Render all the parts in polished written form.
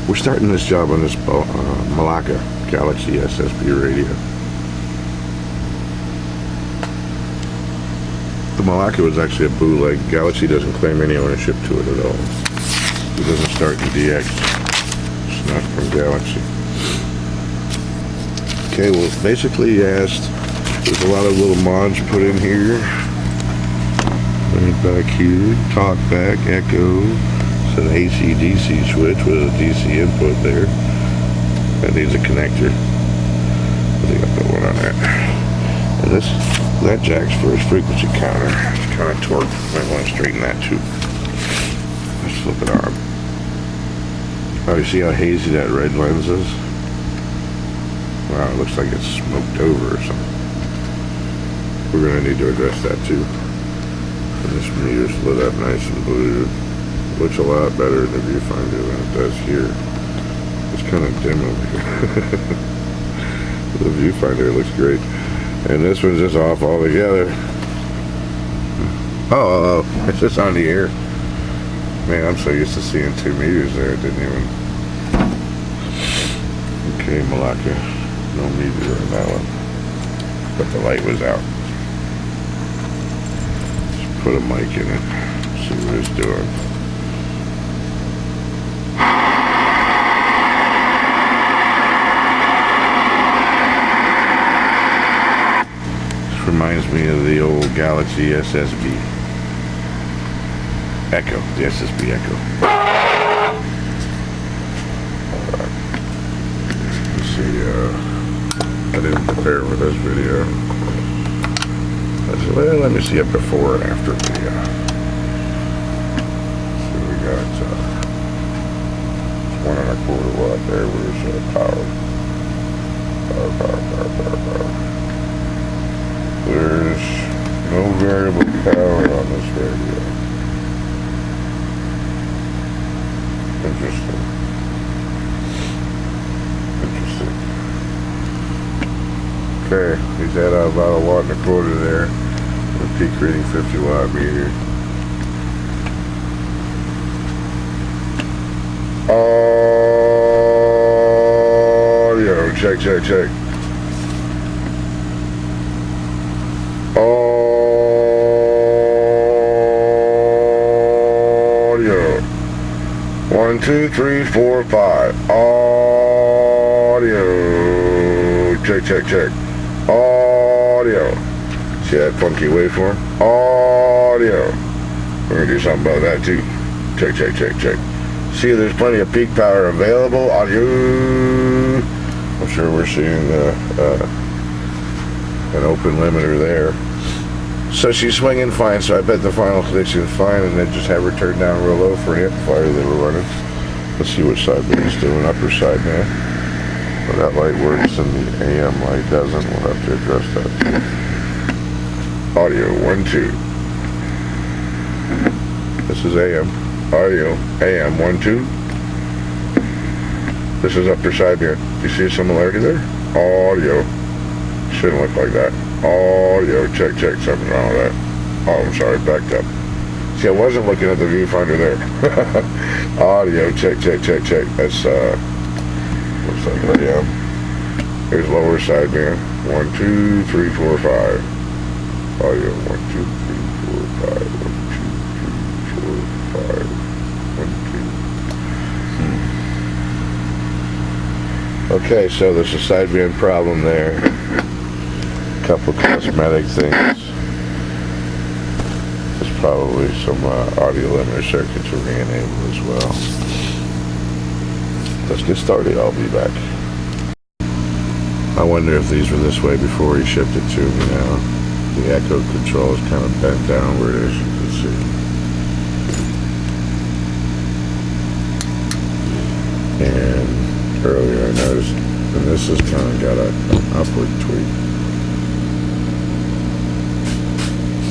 We're starting this job on this Melaka Galaxy SSB radio. The Melaka was actually a bootleg. Galaxy doesn't claim any ownership to it at all. It doesn't start in DX. It's not from Galaxy. Okay, well, basically he asked, there's a lot of little mods put in here. Right back here, talk back, echo. It's an AC-DC switch with a DC input there. That needs a connector. I think I'll put one on there. And that jack's for his frequency counter. It's kind of torqued. Might want to straighten that too. Let's flip it on. Oh, you see how hazy that red lens is? Wow, it looks like it's smoked over or something. We're going to need to address that too. And this meter's lit up nice and blue. Looks a lot better in the viewfinder than it does here. It's kind of dim over here. The viewfinder looks great. And this one's just off altogether. Oh, it's just on the air. Man, I'm so used to seeing 2 meters there, it didn't even. Okay, Melaka. No meter in that one. But the light was out. Just put a mic in it. See what it's doing. Reminds me of the old Galaxy SSB Echo, the SSB Echo. Let's see, I didn't prepare for this video. Well, let me see a before and after video. So we got 1.25 watt there. Where's power. There's no variable power on this radio. Interesting. Okay, he's at about 1.25 watts there. The peak reading 50 watt meter. Audio, check. Audio. 1, 2, 3, 4, 5. Audio. Check. Audio. See that funky waveform? Audio. We're gonna do something about that too. Check. See, there's plenty of peak power available. Audio. I'm sure we're seeing an open limiter there. So she's swinging fine, so I bet the final connection's fine, and then just have her turn down real low for an amplifier that we're running. Let's see which side it's doing, upper side now. Well, that light works and the AM light doesn't. We'll have to address that too. Audio, 1, 2. This is AM. Audio, AM, 1, 2. This is upper side here. You see a similarity there? Audio. Shouldn't look like that. Audio, check, something wrong with that. Oh, I'm sorry, backed up. See, I wasn't looking at the viewfinder there. Audio, check. That's, looks like AM. Here's lower side band. 1, 2, 3, 4, 5. Audio, 1, 2, 3, 4, 5. 1, 2, 3, 4, 5. 1, 2. Okay, so there's a sideband problem there. Couple cosmetic things. There's probably some audio limiter circuits will re-enable as well. Let's get started. I'll be back. I wonder if these were this way before he shipped it to me now. The echo control is kind of bent downward, as you can see. And earlier I noticed, and this has kind of got an upward tweak.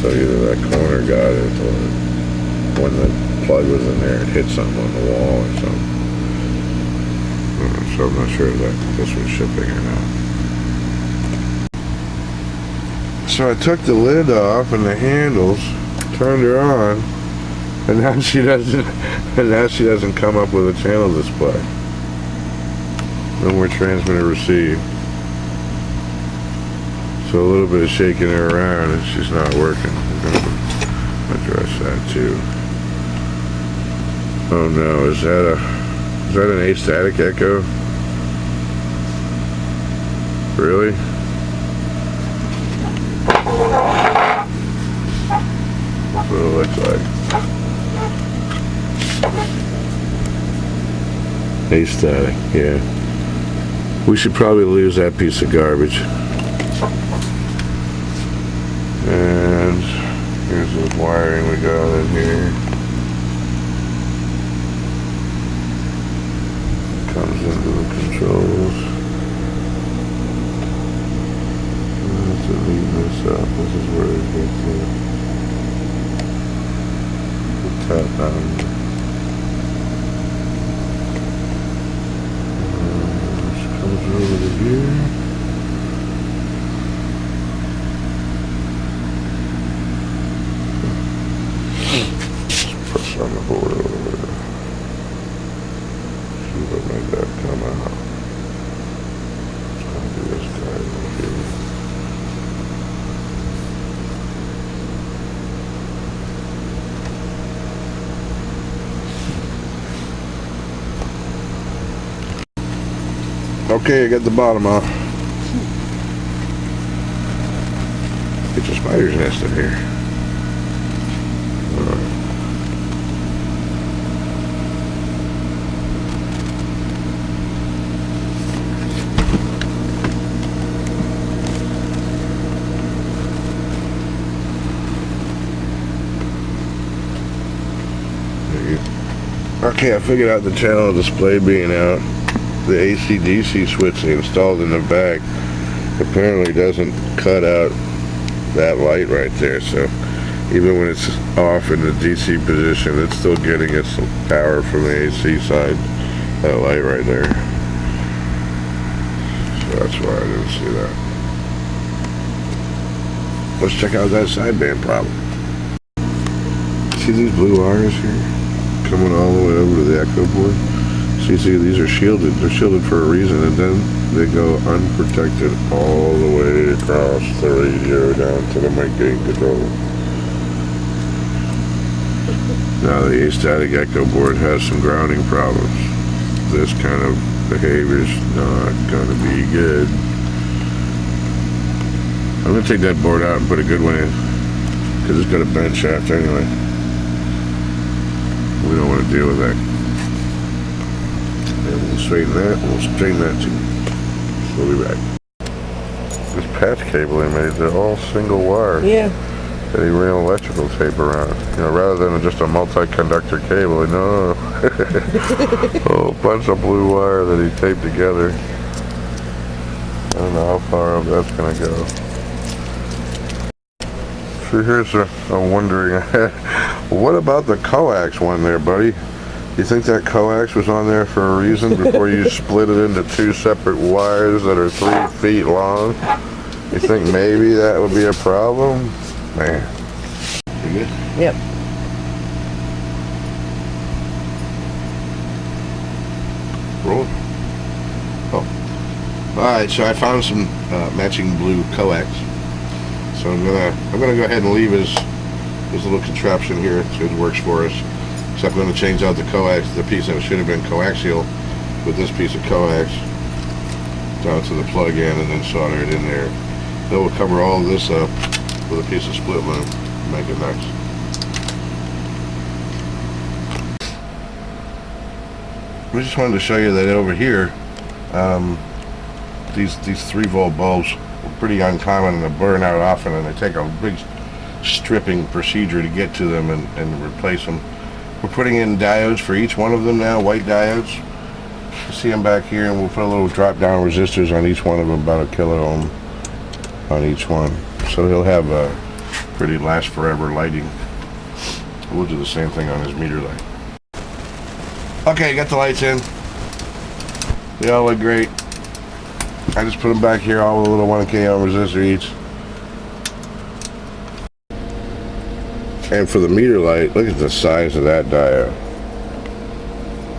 So either that corner got it, or when the plug was in there, it hit something on the wall or something. So I'm not sure that this was shipping or not. So I took the lid off and the handles, turned her on, and now she doesn't come up with a channel display. No more transmitter receive. So a little bit of shaking her around and she's not working. We're gonna address that too. Oh no, is that an astatic echo? Really? That's what it looks like. Astatic, yeah. We should probably lose that piece of garbage. And here's the wiring we got in here. It comes into the controls. To leave this up, this is where it gets the tap down. This comes over to here. Press on the board over there. See what made that come out. It's gonna be this guy over here. Okay, I got the bottom off. Get your spider's nest in here. Okay, I figured out the channel display being out. The AC/DC switch they installed in the back apparently doesn't cut out that light right there, so even when it's off in the DC position, it's still getting its power from the AC side, that light right there. So that's why I didn't see that. Let's check out that sideband problem. See these blue wires here coming all the way over to the echo board? So you see these are shielded. They're shielded for a reason, and then they go unprotected all the way across the radio down to the mic gain control. Now the astatic echo board has some grounding problems. This kind of behavior is not going to be good. I'm going to take that board out and put a good one in, because it's got a bent shaft anyway. We don't want to deal with that. And we'll straighten that, and we'll straighten that too. We'll be back. This patch cable he made, they're all single wire. Yeah. That he ran electrical tape around. You know, rather than just a multi-conductor cable, no. A whole bunch of blue wire that he taped together. I don't know how far up that's gonna go. So here's I'm wondering, what about the coax one there, buddy? You think that coax was on there for a reason before you split it into two separate wires that are 3 feet long? You think maybe that would be a problem? Man. You good? Yep. Roll. Oh. Alright, so I found some matching blue coax. So I'm gonna go ahead and leave his little contraption here so it works for us. Except I'm going to change out the coax, the piece that should have been coaxial, with this piece of coax down to the plug-in, and then solder it in there. Then we'll cover all of this up with a piece of split loom and make it nice. We just wanted to show you that over here, these 3-volt bulbs are pretty uncommon and they burn out often, and they take a big stripping procedure to get to them and replace them. We're putting in diodes for each one of them now, white diodes. You see them back here, and we'll put a little drop down resistors on each one of them, about a kilo ohm on each one. So he'll have a pretty last forever lighting. We'll do the same thing on his meter light. Okay, got the lights in. They all look great. I just put them back here, all with a little 1K ohm resistor each. And for the meter light, look at the size of that diode.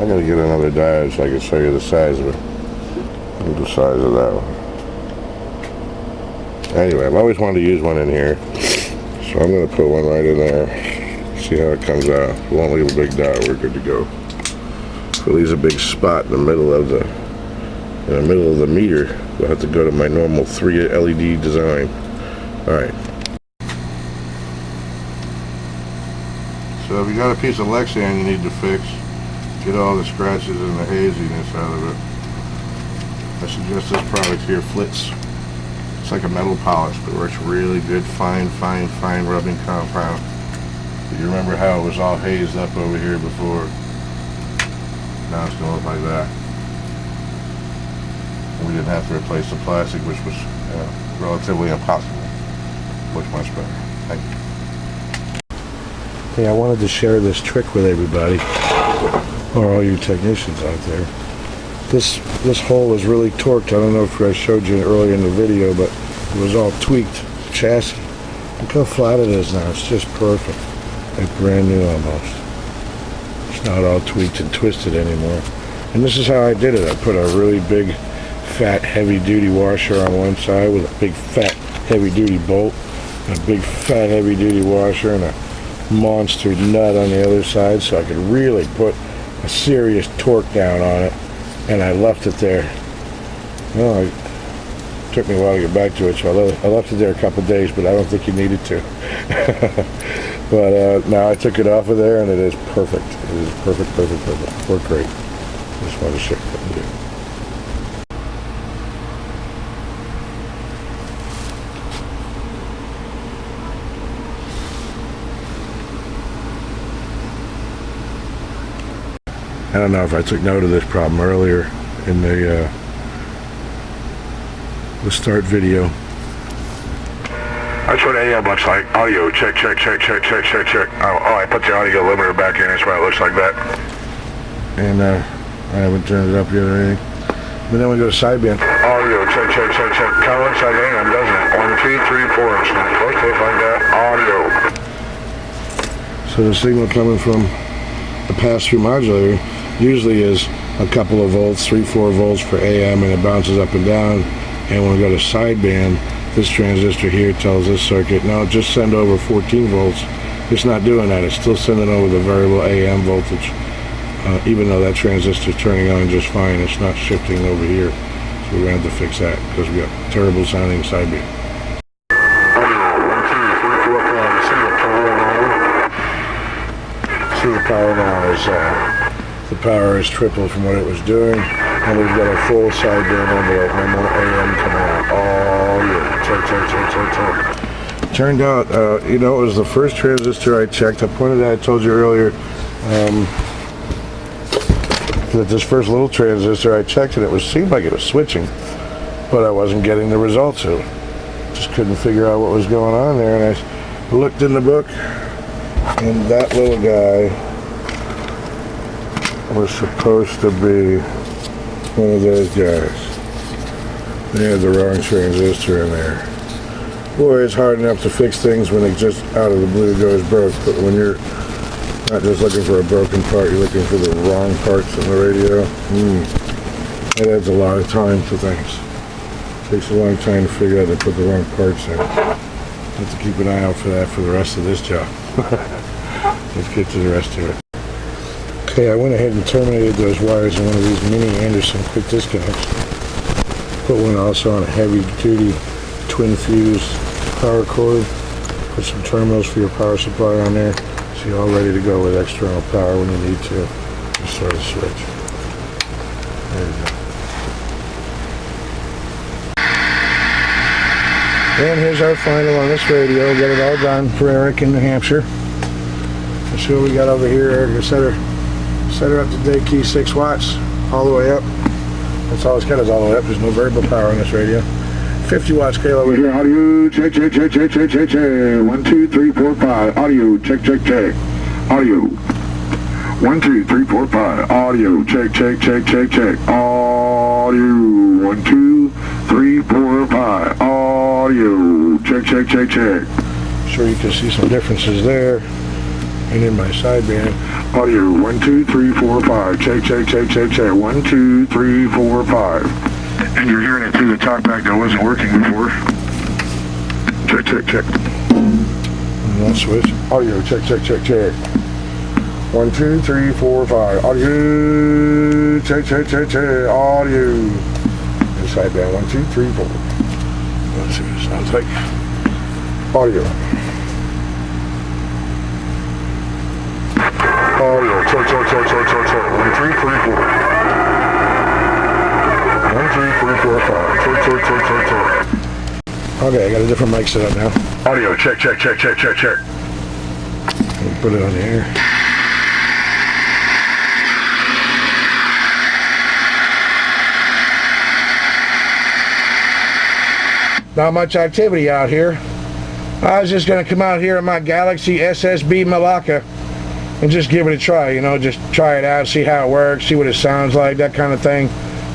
I'm going to get another diode so I can show you the size of it. Look at the size of that one. Anyway, I've always wanted to use one in here, so I'm going to put one right in there. See how it comes out. We won't leave a big dot. We're good to go. If it leaves a big spot in the middle of the meter, we'll have to go to my normal 3 LED design. All right. So if you got a piece of Lexan you need to fix, get all the scratches and the haziness out of it. I suggest this product here, Flitz. It's like a metal polish, but it works really good, fine rubbing compound. But you remember how it was all hazed up over here before? Now it's going to look like that. And we didn't have to replace the plastic, which was relatively impossible. Looks much better. Thank you. Hey, I wanted to share this trick with everybody, or all you technicians out there. This hole is really torqued. I don't know if I showed you earlier in the video, but it was all tweaked chassis. Look how flat it is now. It's just perfect. Like brand new almost. It's not all tweaked and twisted anymore. And this is how I did it. I put a really big, fat, heavy-duty washer on one side with a big, fat, heavy-duty bolt, and a big, fat, heavy-duty washer, and a monster nut on the other side, so I could really put a serious torque down on it. And I left it there. Well, it took me a while to get back to it, so I left it there a couple of days, but I don't think you needed to. But now I took it off of there, and it is perfect. It is perfect. Worked great. Just wanted to share that with you. I don't know if I took note of this problem earlier in the start video. That's what AM looks like. Audio, check. Oh, I put the audio limiter back in, that's why it looks like that. And I haven't turned it up yet or anything. But then we go to sideband. Audio, check. Kind of looks like AM, doesn't it? 1, 2, 3, 4. It's not supposed to look like that. Audio. So the signal coming from the pass-through modulator usually is a couple of volts, 3-4 volts for AM, and it bounces up and down. And when we go to sideband, this transistor here tells this circuit, no, just send over 14 volts. It's not doing that. It's still sending over the variable AM voltage. Even though that transistor is turning on just fine, it's not shifting over here. So we're going to have to fix that because we got terrible sounding sideband. See the power now is the power is triple from what it was doing, and we've got a full sideband envelope. No more AM coming out. Oh yeah, check. Turned out, it was the first transistor I checked. I pointed out, I told you earlier that this first little transistor I checked, and it seemed like it was switching, but I wasn't getting the results of it. Just couldn't figure out what was going on there, and I looked in the book, and that little guy was supposed to be one of those guys. They had the wrong transistor in there. Boy, it's hard enough to fix things when it just out of the blue goes broke, but when you're not just looking for a broken part, you're looking for the wrong parts in the radio. It adds a lot of time to things. It takes a long time to figure out to put the wrong parts in. Have to keep an eye out for that for the rest of this job. Let's get to the rest of it. Okay, I went ahead and terminated those wires in one of these mini Anderson quick disconnects. Put one also on a heavy duty twin fuse power cord. Put some terminals for your power supply on there, so you're all ready to go with external power when you need to. Just sort of switch. There you go. And here's our final on this radio. Got it all done for Eric in New Hampshire. Let's see what we got over here. Eric, set her up to day key 6 watts, all the way up. That's all it's got is all the way up. There's no variable power on this radio. 50 watts scale over here. Audio, check. 1, 2, 3, 4, 5. Audio, check. Audio. 1, 2, 3, 4, 5. Audio, check. Audio. 1, 2, 3, 4, 5. Audio, check. Sure, you can see some differences there. And in my sideband. Audio, 1, 2, 3, 4, 5. Check. 1, 2, 3, 4, 5. And you're hearing it through the talkback that wasn't working before. Check, check, check. And that switch. Audio, check, check, check, check. 1, 2, 3, 4, 5. Audio, check, check, check, check. Audio. Inside down. 1, 2, 3, 4. Let's see what it sounds like. Audio. Audio, check, check, check, check, check, check. 1, 2, 3, 4. 1, 2, 3, 4, 5. Check, check, check, check, check. Okay, I got a different mic set up now. Audio, check, check, check, check, check, check. Put it on the air. Not much activity out here. I was just going to come out here in my Galaxy SSB Melaka and just give it a try, you know, just try it out, see how it works, see what it sounds like, that kind of thing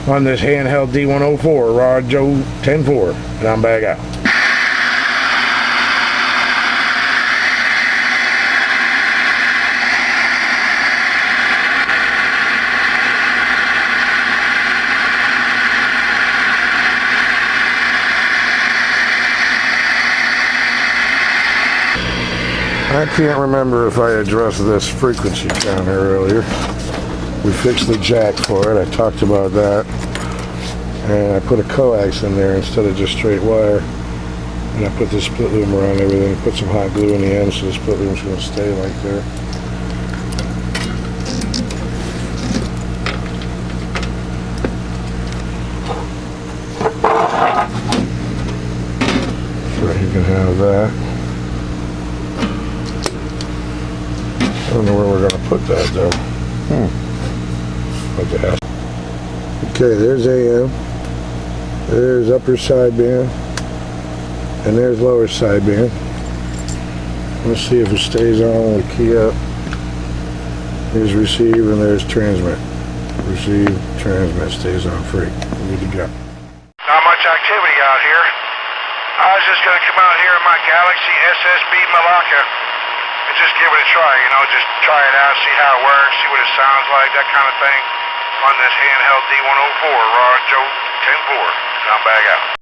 on this handheld D104 Rod Joe 10-4, and I'm back out. I can't remember if I addressed this frequency counter earlier. We fixed the jack for it. I talked about that. And I put a coax in there instead of just straight wire. And I put this split loom around everything. Put some hot glue in the end so the split loom's going to stay like there. So you can have that. I don't know where we're going to put that though. Okay, there's AM. There's upper sideband. And there's lower sideband. Let's see if it stays on with key up. There's receive and there's transmit. Receive, transmit, stays on free. Good to go. Not much activity out here. I was just going to come out here in my Galaxy SSB Melaka and just give it a try, you know, just try it out, see how it works, see what it sounds like, that kind of thing on this handheld D104 Rod Joe 10-4. I'm back out.